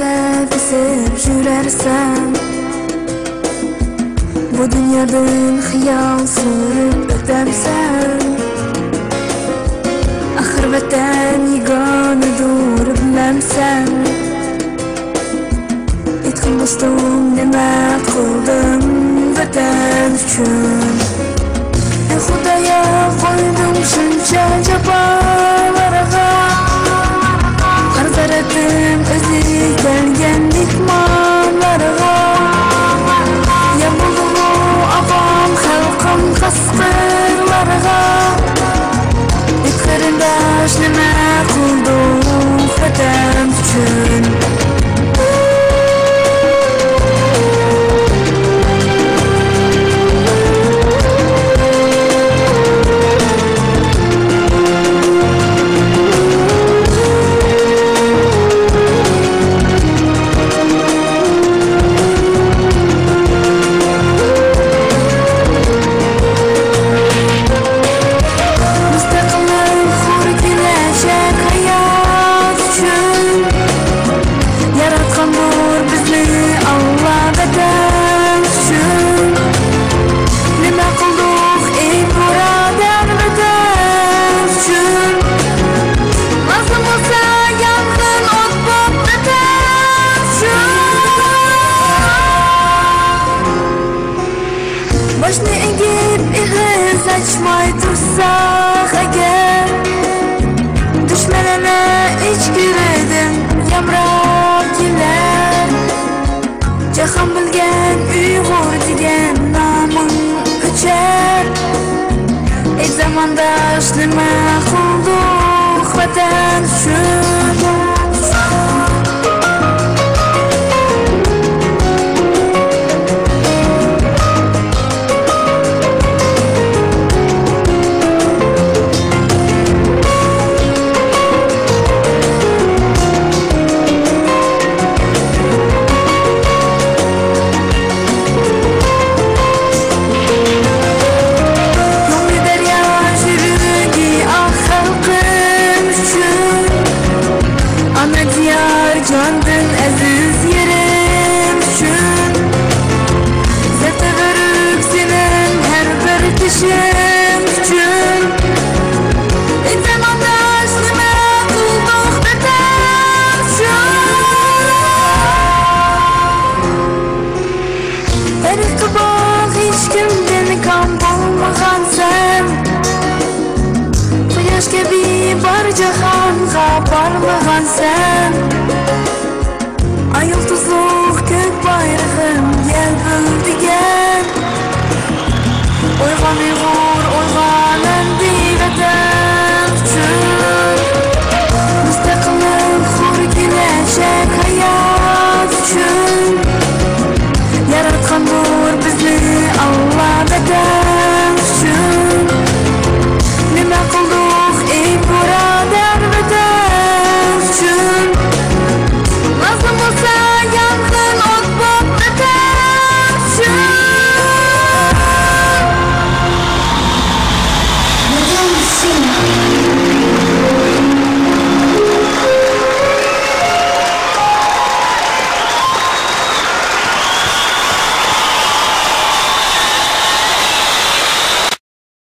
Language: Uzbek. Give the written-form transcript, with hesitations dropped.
eslep esip jürersen, bu dünyadan xiyal sürüp ötemsen, ahir vatan yeganadur bilemsen. Aytgin dostum, nima qildim vatan uchun? Xudoya qo'ydim shuncha jafolarga, har tarafim o'zi kelgan mehmonlarga. Ya bo'ldi opam xalqim qasqirlarga, qarindosh nima qildim vatan uchun? Başını egib ihir saçmay tursak eğer, düşmenene iç giredim yamrak giler. Cahan bilgen Uyghur digen namın uçar. Ey zamandaş nima qildik vatan uchun? Candın aziz yerim üçün, zevte verip senin her bir kişim üçün. Ey zamandaş nima qildik vatan üçün? Tarixi bor hech kimdan kam bo'lmagan sen, quyosh kabi bor jahonga parlagan sen. Ay yıldızlık gök bayrağım